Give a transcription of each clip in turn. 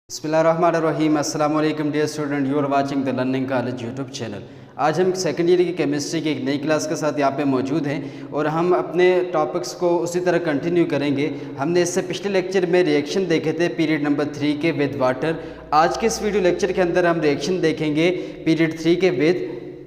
बिस्मिल्लाहिर्रहमानिर्रहीम अस्सलाम वालेकुम dear student, you are watching the learning college YouTube channel. आज हम सेकेंड ईयर की केमिस्ट्री की एक नई क्लास के साथ यहाँ पे मौजूद हैं और हम अपने टॉपिक्स को उसी तरह कंटिन्यू करेंगे। हमने इससे पिछले लेक्चर में रिएक्शन देखे थे पीरियड नंबर 3 के विद वाटर। आज के इस वीडियो लेक्चर के अंदर हम रिएक्शन देखेंगे पीरियड 3 के विद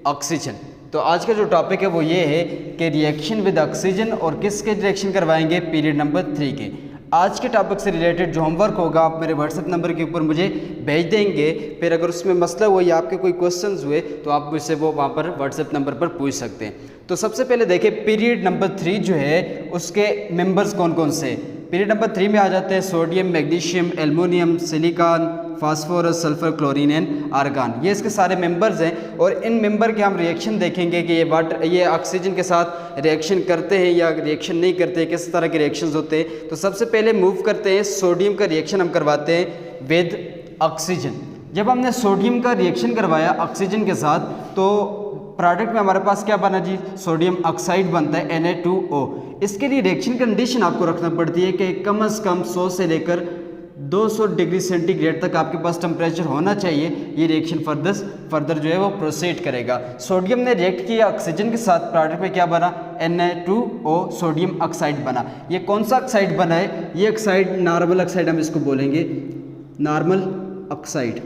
ऑक्सीजन। तो आज का जो टॉपिक है वो ये है कि रिएक्शन विद ऑक्सीजन और किसके रिएक्शन करवाएंगे पीरियड नंबर 3 के। आज के टॉपिक से रिलेटेड जो होमवर्क होगा आप मेरे व्हाट्सएप नंबर के ऊपर मुझे भेज देंगे। फिर अगर उसमें मसला हुआ या आपके कोई क्वेश्चंस हुए तो आप मुझसे वो वहाँ पर व्हाट्सएप नंबर पर पूछ सकते हैं। तो सबसे पहले देखिए पीरियड नंबर 3 जो है उसके मेंबर्स कौन कौन से। पीरियड नंबर 3 में आ जाते हैं sodium, magnesium, aluminium, silicon, phosphorus, sulphur, chlorine and argon. ये इसके सारे मेंबर्स हैं और इन मेंबर के हम रिएक्शन देखेंगे कि ये ऑक्सीजन के साथ रिएक्शन करते हैं या रिएक्शन नहीं करते, किस तरह के रिएक्शंस होते हैं। तो सबसे पहले मूव करते हैं, सोडियम का रिएक्शन हम करवाते हैं विद ऑक्सीजन। जब हमने सोडियम का रिएक्शन करवाया ऑक्सीजन के साथ तो प्रोडक्ट में हमारे पास क्या बना जी, सोडियम ऑक्साइड बनता है Na2O। इसके लिए रिएक्शन कंडीशन आपको रखना पड़ती है कि कम से कम 100 से लेकर 200 डिग्री सेंटीग्रेड तक आपके पास टेम्परेचर होना चाहिए। ये रिएक्शन फर्दर जो है वो प्रोसीड करेगा। सोडियम ने रिएक्ट किया ऑक्सीजन के साथ, प्रोडक्ट में क्या बना, Na2O सोडियम ऑक्साइड बना। ये कौन सा ऑक्साइड बना है, ये ऑक्साइड नॉर्मल ऑक्साइड हम इसको बोलेंगे, नॉर्मल ऑक्साइड।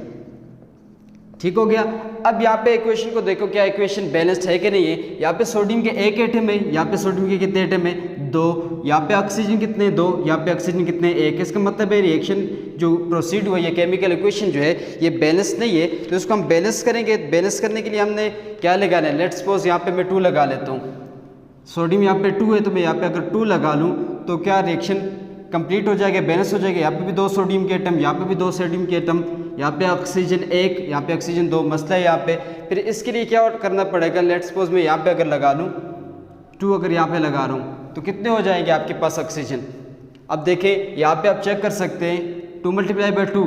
ठीक हो गया। अब यहाँ पे इक्वेशन को देखो, क्या इक्वेशन बैलेंस्ड है कि नहीं है। यहाँ पे सोडियम के एक एटम है, यहाँ पे सोडियम के कितने एटम है, 2। यहाँ पे ऑक्सीजन कितने, 2। यहाँ पे ऑक्सीजन कितने, 1। इसका मतलब है रिएक्शन जो प्रोसीड हुआ, ये केमिकल इक्वेशन जो है ये बैलेंस नहीं है। तो इसको हम बैलेंस करेंगे। बैलेंस करने के लिए हमने क्या लगाना है, लेट्स सपोज यहाँ पे मैं 2 लगा लेता हूँ। सोडियम यहाँ पे 2 है तो मैं यहाँ पे अगर 2 लगा लूँ तो क्या रिएक्शन कंप्लीट हो जाएगा, बैलेंस हो जाएगा। यहाँ पे भी 2 सोडियम के एटम, यहाँ पे भी 2 सोडियम के एटम, यहाँ पे ऑक्सीजन 1, यहाँ पे ऑक्सीजन 2। मसला है यहाँ पे। फिर इसके लिए क्या करना पड़ेगा, लेट्स सपोज मैं यहाँ पे अगर लगा लूँ 2, अगर यहाँ पे लगा रहा हूँ तो कितने हो जाएंगे आपके पास ऑक्सीजन। अब देखें यहाँ पे आप चेक कर सकते हैं, 2 × 2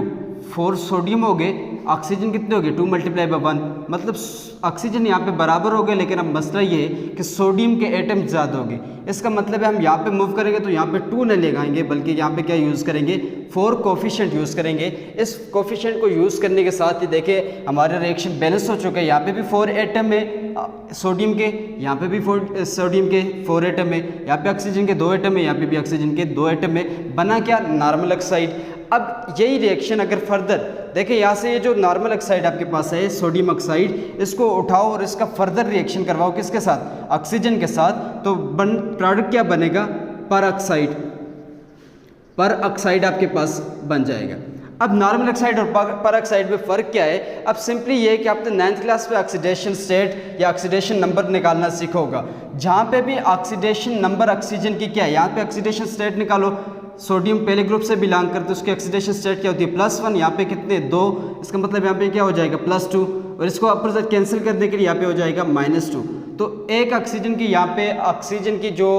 4 सोडियम हो गए, ऑक्सीजन कितने हो गए, 2 × 1, मतलब ऑक्सीजन यहाँ पे बराबर हो गए। लेकिन अब मसला ये है कि सोडियम के एटम ज़्यादा हो गए। इसका मतलब है हम यहाँ पे मूव करेंगे तो यहाँ पे 2 नहीं लगाएंगे, बल्कि यहाँ पे क्या यूज़ करेंगे, 4 कोफिशिएंट यूज़ करेंगे। इस कोफिशिएंट को यूज़ करने के साथ ही देखिए हमारा रिएक्शन बैलेंस हो चुका है। यहाँ पे भी 4 एटम है सोडियम के, यहाँ पे भी 4 सोडियम के 4 एटम है, यहाँ पे ऑक्सीजन के 2 एटम है, यहाँ पे भी ऑक्सीजन के 2 एटम है। बना क्या, नॉर्मल ऑक्साइड। अब यही रिएक्शन अगर फर्दर देखिए, यहाँ से ये जो नॉर्मल ऑक्साइड आपके पास है सोडियम ऑक्साइड, इसको उठाओ और इसका फर्दर रिएक्शन करवाओ किसके साथ, ऑक्सीजन के साथ। तो प्रोडक्ट क्या बनेगा, पर ऑक्साइड आपके पास बन जाएगा। अब नॉर्मल ऑक्साइड और पर ऑक्साइड में फ़र्क क्या है। अब सिंपली ये है कि आपने 9th क्लास में ऑक्सीडेशन स्टेट या ऑक्सीडेशन नंबर निकालना सीखा होगा। जहाँ पे भी ऑक्सीडेशन नंबर ऑक्सीजन की क्या है, यहाँ पे ऑक्सीडेशन स्टेट निकालो। सोडियम पहले ग्रुप से बिलोंग करते, उसकी ऑक्सीडेशन स्टेट क्या होती है, +1। यहाँ पे कितने, 2। इसका मतलब यहाँ पे क्या हो जाएगा, +2। और इसको अपर साइड कैंसिल करने के लिए यहाँ पे हो जाएगा -2। तो एक ऑक्सीजन की यहाँ पे ऑक्सीजन की जो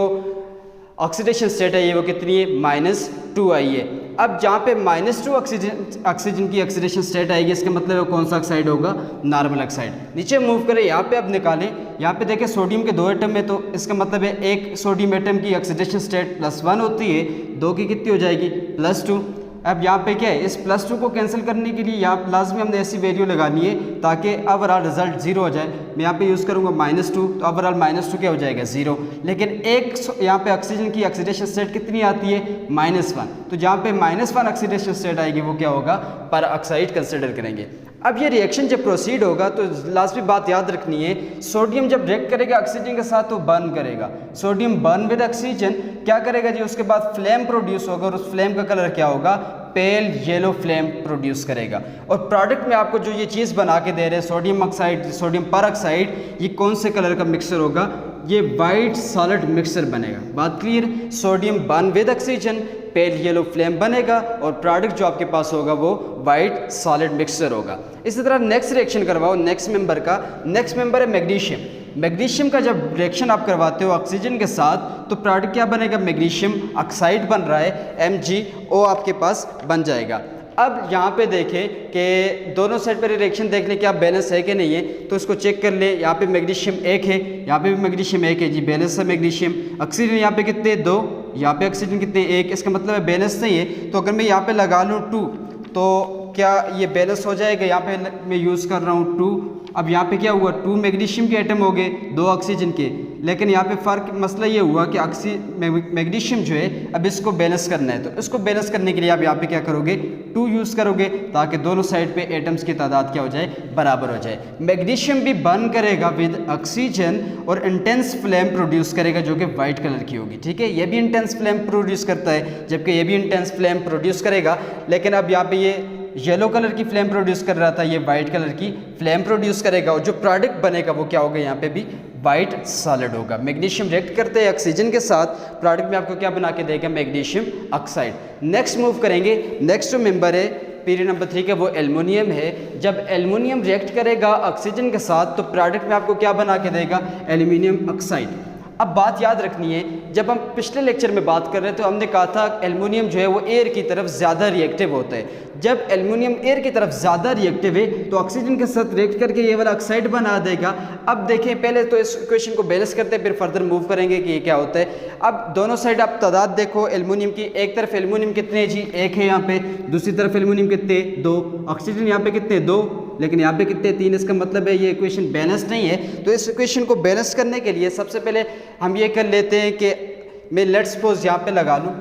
ऑक्सीडेशन स्टेट है ये वो कितनी है, -2 आई है। अब जहाँ पे -2 ऑक्सीजन की ऑक्सीडेशन स्टेट आएगी, इसका मतलब है कौन सा ऑक्साइड होगा, नॉर्मल ऑक्साइड। नीचे मूव करें, यहाँ पे अब निकालें। यहाँ पे देखें सोडियम के 2 एटम है, तो इसका मतलब है एक सोडियम एटम की ऑक्सीडेशन स्टेट +1 होती है, 2 की कितनी हो जाएगी, +2। अब यहाँ पे क्या है, इस +2 को कैंसिल करने के लिए यहाँ लाजमी हमने ऐसी वैल्यू लगानी है ताकि ओवरऑल रिजल्ट 0 हो जाए। मैं यहाँ पे यूज़ करूँगा -2, तो ओवरऑल -2 क्या हो जाएगा, 0। लेकिन एक यहाँ पे ऑक्सीजन की ऑक्सीडेशन स्टेट कितनी आती है, -1। तो जहाँ पे -1 ऑक्सीडेशन स्टेट आएगी वो क्या होगा, पर ऑक्साइड कंसिडर करेंगे। अब ये रिएक्शन जब प्रोसीड होगा तो लाजमी बात याद रखनी है, सोडियम जब रिएक्ट करेगा ऑक्सीजन के साथ तो बर्न करेगा। सोडियम बर्न विद ऑक्सीजन क्या करेगा जी, उसके बाद फ्लेम प्रोड्यूस होगा और उस फ्लेम का कलर क्या होगा, पेल येलो फ्लेम प्रोड्यूस करेगा। और प्रोडक्ट में आपको जो ये चीज़ बना के दे रहे हैं सोडियम ऑक्साइड, सोडियम पर ऑक्साइड, ये कौन से कलर का मिक्सचर होगा, ये वाइट सॉलिड मिक्सचर बनेगा। बात clear, sodium burn with oxygen, pale yellow flame बनेगा और प्रोडक्ट जो आपके पास होगा वो वाइट सॉलिड मिक्सचर होगा। इसी तरह नेक्स्ट रिएक्शन करवाओ नेक्स्ट मेंबर का। नेक्स्ट मेंबर है मैग्नीशियम। मैग्नीशियम का जब रिएक्शन आप करवाते हो ऑक्सीजन के साथ तो प्रोडक्ट क्या बनेगा, मैग्नीशियम ऑक्साइड बन रहा है, MgO आपके पास बन जाएगा। अब यहाँ पे देखें कि दोनों साइड पर रिएक्शन देख लें क्या बैलेंस है कि नहीं है, तो इसको चेक कर ले। यहाँ पे मैग्नीशियम 1 है, यहाँ पे भी मैग्नीशियम 1 है जी, बैलेंस है मैग्नीशियम। ऑक्सीजन यहाँ पे कितने, 2, यहाँ पे ऑक्सीजन कितने, 1। इसका मतलब है बैलेंस नहीं है। तो अगर मैं यहाँ पे लगा लूँ 2 तो क्या ये बैलेंस हो जाएगा? यहाँ पे मैं यूज़ कर रहा हूँ 2। अब यहाँ पे क्या हुआ, 2 मैग्नीशियम के एटम हो गए 2 ऑक्सीजन के, लेकिन यहाँ पे फ़र्क मसला ये हुआ कि मैग्नीशियम जो है अब इसको बैलेंस करना है, तो इसको बैलेंस करने के लिए आप यहाँ पे क्या करोगे, 2 यूज़ करोगे ताकि दोनों साइड पे एटम्स की तादाद क्या हो जाए, बराबर हो जाए। मैग्नीशियम भी बर्न करेगा विद ऑक्सीजन और इंटेंस फ्लेम प्रोड्यूस करेगा जो कि वाइट कलर की होगी। ठीक है, ये भी इंटेंस फ्लेम प्रोड्यूस करता है, जबकि ये भी इंटेंस फ्लेम प्रोड्यूस करेगा, लेकिन अब यहाँ पे ये येलो कलर की फ्लेम प्रोड्यूस कर रहा था, ये वाइट कलर की फ्लेम प्रोड्यूस करेगा, और जो प्रोडक्ट बनेगा वो क्या होगा, यहाँ पे भी वाइट सॉलिड होगा। मैग्नीशियम रिएक्ट करते हैं ऑक्सीजन के साथ, प्रोडक्ट में आपको क्या बना के देगा, मैग्नीशियम ऑक्साइड। नेक्स्ट मूव करेंगे, नेक्स्ट जो मेंबर है पीरियड नंबर 3 का वो एल्युमिनियम है। जब एल्युमिनियम रिएक्ट करेगा ऑक्सीजन के साथ तो प्रोडक्ट में आपको क्या बना के देगा, एल्युमिनियम ऑक्साइड। अब बात याद रखनी है, जब हम पिछले लेक्चर में बात कर रहे थे तो हमने कहा था एल्युमिनियम जो है वो एयर की तरफ ज़्यादा रिएक्टिव होता है। जब एल्युमिनियम एयर की तरफ ज़्यादा रिएक्टिव है तो ऑक्सीजन के साथ रिएक्ट करके ये वाला ऑक्साइड बना देगा। अब देखें, पहले तो इस इक्वेशन को बैलेंस करते हैं, फिर फर्दर मूव करेंगे कि ये क्या होता है। अब दोनों साइड आप तादाद देखो एल्युमिनियम की, एक तरफ एल्युमिनियम कितने जी, 1 है यहाँ पे, दूसरी तरफ एल्युमिनियम कितने, 2, ऑक्सीजन यहाँ पे कितने, 2, लेकिन यहाँ पे कितने, 3। इसका मतलब है ये इक्वेशन बैलेंस नहीं है। तो इस इक्वेशन को बैलेंस करने के लिए सबसे पहले हम ये कर लेते हैं कि मैं लेट्स सपोज यहाँ पे लगा लूँ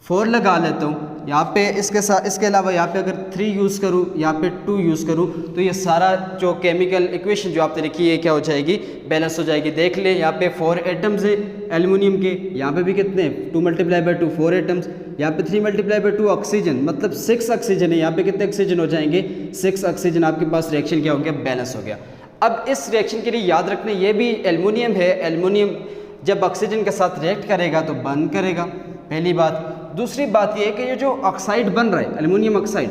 4 लगा लेता हूँ यहाँ पे, इसके साथ इसके अलावा यहाँ पे अगर 3 यूज़ करूँ, यहाँ पे 2 यूज़ करूँ, तो ये सारा जो केमिकल इक्वेशन जो आपने लिखी है क्या हो जाएगी, बैलेंस हो जाएगी। देख ले यहाँ पे 4 एटम्स है एल्युमिनियम के, यहाँ पे भी कितने, 2 × 2 4 एटम्स, यहाँ पे 3 × 2 ऑक्सीजन, मतलब 6 ऑक्सीजन है। यहाँ पे कितने ऑक्सीजन हो जाएंगे, 6 ऑक्सीजन। आपके पास रिएक्शन क्या हो गया, बैलेंस हो गया। अब इस रिएक्शन के लिए याद रखना ये भी एल्युमिनियम है, एल्युमिनियम जब ऑक्सीजन के साथ रिएक्ट करेगा तो बर्न करेगा, पहली बात। दूसरी बात ये है कि ये जो ऑक्साइड बन रहा है एल्युमिनियम ऑक्साइड,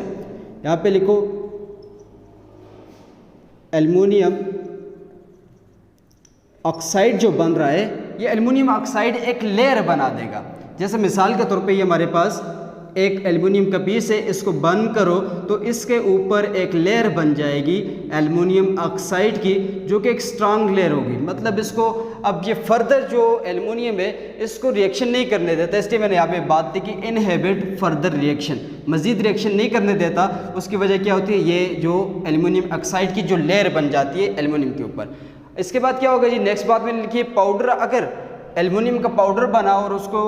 यहाँ पे लिखो एल्युमिनियम ऑक्साइड जो बन रहा है, ये एल्युमिनियम ऑक्साइड एक लेयर बना देगा। जैसे मिसाल के तौर पे ये हमारे पास एक एल्युमिनियम का पीस है, इसको बर्न करो तो इसके ऊपर एक लेयर बन जाएगी एल्युमिनियम ऑक्साइड की, जो कि एक स्ट्रांग लेयर होगी। मतलब इसको अब ये फर्दर जो एल्युमिनियम है इसको रिएक्शन नहीं करने देता, इसलिए मैंने यहाँ पे बात की कि इनहिबिट फर्दर रिएक्शन, मजीद रिएक्शन नहीं करने देता। उसकी वजह क्या होती है, ये जो एल्युमिनियम ऑक्साइड की जो लेयर बन जाती है एल्युमिनियम के ऊपर। इसके बाद क्या होगा जी, नेक्स्ट बात मैंने लिखी है पाउडर। अगर एल्युमिनियम का पाउडर बना और उसको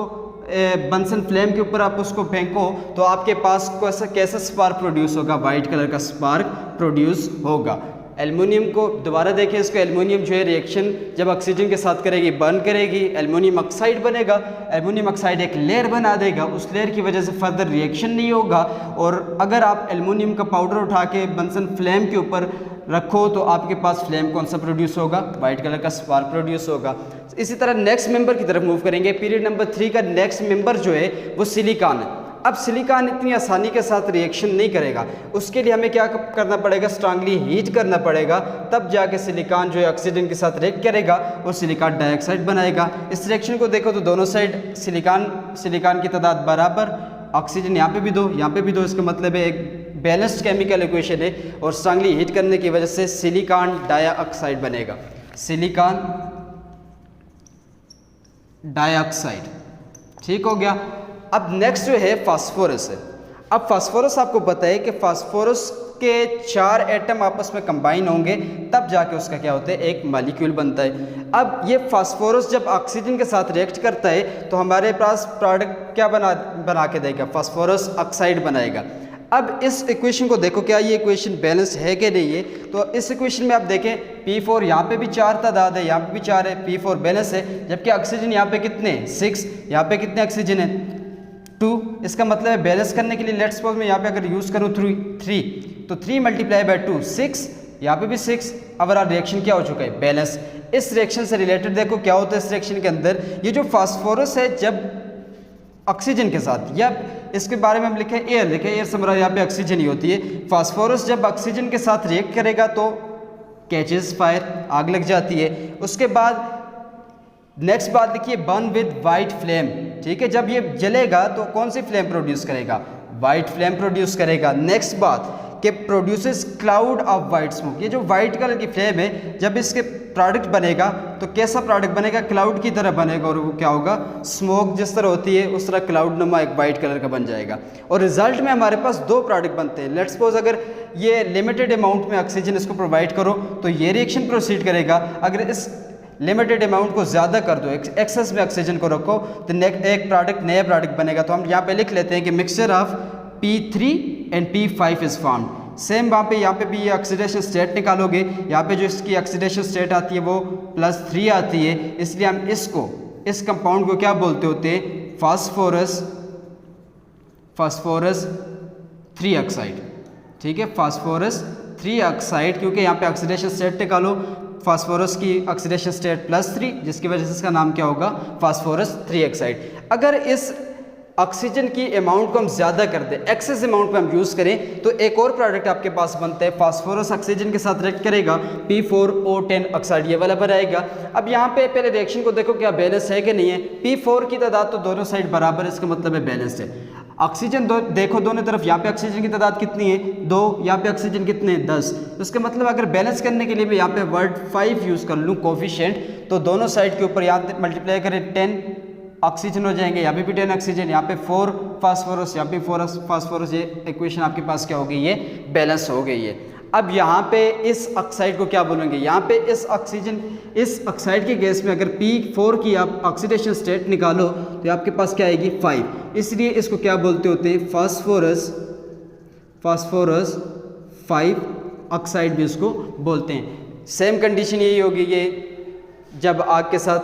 बंसन फ्लेम के ऊपर आप उसको फेंको तो आपके पास कैसा स्पार्क प्रोड्यूस होगा, वाइट कलर का स्पार्क प्रोड्यूस होगा। एल्युमिनियम को दोबारा देखें, इसको एल्युमिनियम जो है रिएक्शन जब ऑक्सीजन के साथ करेगी, बर्न करेगी, एल्युमिनियम ऑक्साइड बनेगा। एल्युमिनियम ऑक्साइड एक लेयर बना देगा, उस लेयर की वजह से फर्दर रिएक्शन नहीं होगा। और अगर आप एल्युमिनियम का पाउडर उठा के बंसन फ्लेम के ऊपर रखो तो आपके पास फ्लेम कौन सा प्रोड्यूस होगा, वाइट कलर का स्पार्क प्रोड्यूस होगा। इसी तरह नेक्स्ट मेंबर की तरफ मूव करेंगे। पीरियड नंबर 3 का नेक्स्ट मेंबर जो है वो सिलिकॉन है। अब सिलिकॉन इतनी आसानी के साथ रिएक्शन नहीं करेगा, उसके लिए हमें क्या करना पड़ेगा, स्ट्रांगली हीट करना पड़ेगा, तब जाके सिलिकॉन जो है ऑक्सीजन के साथ रिएक्ट करेगा और सिलिकॉन डाइऑक्साइड बनाएगा। इस रिएक्शन को देखो तो दोनों साइड सिलिकॉन की तादाद बराबर, ऑक्सीजन यहाँ पे भी 2, यहाँ पे भी 2, इसका मतलब है एक बैलेंस्ड केमिकल इक्वेशन है। और स्ट्रांगली हीट करने की वजह से सिलिकॉन डाइऑक्साइड बनेगा, सिलिकॉन डाइऑक्साइड। ठीक हो गया। अब नेक्स्ट जो है फास्फोरस है। अब फास्फोरस आपको पता है कि फास्फोरस के 4 एटम आपस में कंबाइन होंगे तब जाके उसका क्या होता है, एक मॉलिक्यूल बनता है। अब ये फास्फोरस जब ऑक्सीजन के साथ रिएक्ट करता है तो हमारे पास प्रोडक्ट क्या बना के देगा, फास्फोरस ऑक्साइड बनाएगा। अब इस इक्वेशन को देखो, क्या ये इक्वेशन बैलेंस है कि नहीं है। तो इस इक्वेशन में आप देखें P4 यहाँ पे भी 4 तादाद है, यहाँ पे भी 4 है, P4 बैलेंस है, जबकि ऑक्सीजन यहाँ पे कितने, 6, यहाँ पे कितने ऑक्सीजन है, 2। इसका मतलब है बैलेंस करने के लिए लेट्स सपोज मैं यहाँ पे अगर यूज़ करूँ 3 तो 3 × 2 6, यहाँ पे भी 6। ओवरऑल रिएक्शन क्या हो चुका है, बैलेंस। इस रिएक्शन से रिलेटेड देखो क्या होता है इस रिएक्शन के अंदर, ये जो फास्फोरस है जब ऑक्सीजन के साथ, या इसके बारे में हम लिखे एयर, लिखे एयर समरा, यहाँ पे ऑक्सीजन ही होती है। फास्फोरस जब ऑक्सीजन के साथ रिएक्ट करेगा तो कैचेस फायर, आग लग जाती है। उसके बाद नेक्स्ट बात देखिए, बर्न विद वाइट फ्लेम। ठीक है, जब ये जलेगा तो कौन सी फ्लेम प्रोड्यूस करेगा, वाइट फ्लेम प्रोड्यूस करेगा। नेक्स्ट बात कि produces cloud of white smoke. ये जो वाइट कलर की फ्लेम है, जब इसके प्रोडक्ट बनेगा तो कैसा प्रोडक्ट बनेगा? क्लाउड की तरह बनेगा। और वो क्या होगा? स्मोक जिस तरह होती है उस तरह क्लाउड नुमा एक वाइट कलर का बन जाएगा। और रिजल्ट में हमारे पास दो प्रोडक्ट बनते हैं। लेट्स सपोज अगर ये लिमिटेड अमाउंट में ऑक्सीजन इसको प्रोवाइड करो तो ये रिएक्शन प्रोसीड करेगा। अगर इस लिमिटेड अमाउंट को ज़्यादा कर दो, एक्सेस में ऑक्सीजन को रखो, तो एक प्रोडक्ट नया प्रोडक्ट बनेगा। तो हम यहाँ पे लिख लेते हैं कि mixture of P3 and P5 is formed. Same यहाँ पे भी ये ऑक्सीडेशन स्टेट निकालोगे। यहाँ पे जो इसकी ऑक्सीडेशन स्टेट आती है वो +3 आती है, इसलिए हम इस कंपाउंड को क्या बोलते होते हैं? Phosphorus 3 oxide. ठीक है, फास्फोरस 3 ऑक्साइड, क्योंकि यहाँ पे ऑक्सीडेशन स्टेट निकालो, फास्फोरस की ऑक्सीडेशन स्टेट +3, जिसकी वजह से इसका नाम क्या होगा? Phosphorus 3 oxide. अगर इस ऑक्सीजन की अमाउंट को हम ज़्यादा कर दें, एक्सेस अमाउंट पे हम यूज़ करें, तो एक और प्रोडक्ट आपके पास बनता है। फास्फोरस ऑक्सीजन के साथ रिएक्ट करेगा, P4O10 ऑक्साइड, ये वाला बनाएगा। अब यहाँ पे पहले रिएक्शन को देखो क्या बैलेंस है कि नहीं है। P4 की तादाद तो दोनों साइड बराबर है, इसका मतलब है बैलेंस्ड है। ऑक्सीजन देखो दोनों तरफ, यहाँ पे ऑक्सीजन की तादाद कितनी है? 2, यहाँ पे ऑक्सीजन कितने हैं? 10। तो इसका मतलब अगर बैलेंस करने के लिए मैं यहाँ पे वर्ड 5 यूज़ कर लूँ कोफिशिएंट, तो दोनों साइड के ऊपर यहाँ मल्टीप्लाई करें 10 ऑक्सीजन हो जाएंगे, यहाँ पे भी 10 ऑक्सीजन, यहाँ पे 4 फास्फोरस, यहाँ पे 4 फास्फोरस। ये इक्वेशन आपके पास क्या हो गई? ये बैलेंस हो गई है। अब यहाँ पे इस ऑक्साइड को क्या बोलेंगे? यहाँ पे इस ऑक्साइड की गैस में अगर P4 की आप ऑक्सीडेशन स्टेट निकालो तो आपके पास क्या आएगी? 5। इसलिए इसको क्या बोलते होते हैं? फास्फोरस 5 ऑक्साइड भी इसको बोलते हैं। सेम कंडीशन यही होगी, ये जब आग के साथ,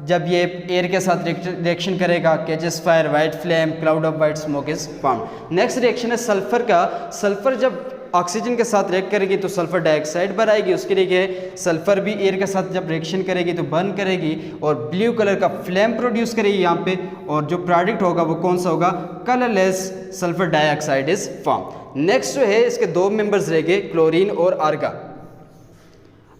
जब ये एयर के साथ रिएक्शन करेगा, catches fire, white flame, cloud of white smoke is formed. Next reaction है सल्फर का। सल्फर जब ऑक्सीजन के साथ रिएक्ट करेगी तो सल्फर डाइऑक्साइड बनाएगी। उसके लिए क्या है? सल्फर भी एयर के साथ जब रिएक्शन करेगी तो बर्न करेगी और ब्लू कलर का फ्लेम प्रोड्यूस करेगी यहाँ पे। और जो प्रोडक्ट होगा वो कौन सा होगा? Colourless sulphur dioxide is form. Next जो है इसके दो मेंबर्स रह गए, क्लोरीन और आर्गन।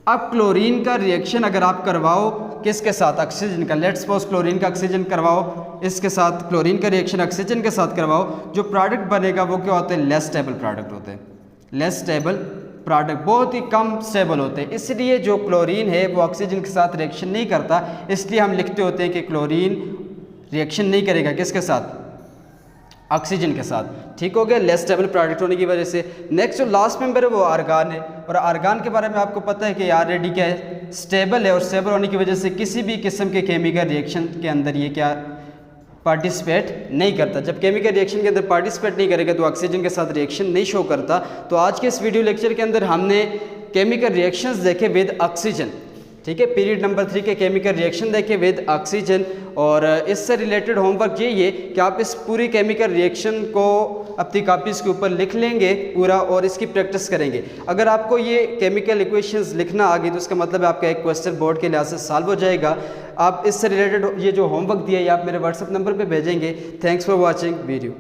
अब क्लोरीन का रिएक्शन अगर आप करवाओ किसके साथ? ऑक्सीजन का। लेट्स सपोज क्लोरीन का ऑक्सीजन करवाओ, इसके साथ क्लोरीन का रिएक्शन ऑक्सीजन के साथ करवाओ, जो प्रोडक्ट बनेगा वो क्या होते हैं? लेस स्टेबल प्रोडक्ट होते हैं। लेस स्टेबल प्रोडक्ट बहुत ही कम स्टेबल होते हैं। इसलिए जो क्लोरीन है वो ऑक्सीजन के साथ रिएक्शन नहीं करता, इसलिए हम लिखते होते हैं कि क्लोरीन रिएक्शन नहीं करेगा किसके साथ? ऑक्सीजन के साथ। ठीक हो गया, लेस स्टेबल प्रोडक्ट होने की वजह से। नेक्स्ट जो लास्ट मेंबर है वो आर्गन है। और आर्गन के बारे में आपको पता है कि ऑलरेडी क्या है? स्टेबल है, और स्टेबल होने की वजह से किसी भी किस्म के केमिकल रिएक्शन के अंदर ये क्या पार्टिसिपेट नहीं करता। जब केमिकल रिएक्शन के अंदर पार्टिसिपेट नहीं करेगा तो ऑक्सीजन के साथ रिएक्शन नहीं शो करता। तो आज के इस वीडियो लेक्चर के अंदर हमने केमिकल रिएक्शंस देखे विद ऑक्सीजन। ठीक है, पीरियड नंबर 3 के केमिकल रिएक्शन देखे विद ऑक्सीजन। और इससे रिलेटेड होमवर्क यही है कि आप इस पूरी केमिकल रिएक्शन को अपनी कॉपीज़ के ऊपर लिख लेंगे पूरा और इसकी प्रैक्टिस करेंगे। अगर आपको ये केमिकल इक्वेशंस लिखना आ गई तो उसका मतलब आपका एक क्वेश्चन बोर्ड के लिहाज से सॉल्व हो जाएगा। आप इससे रिलेटेड ये जो होमवर्क दिया है आप मेरे व्हाट्सएप नंबर पे भेजेंगे। Thanks for watching video.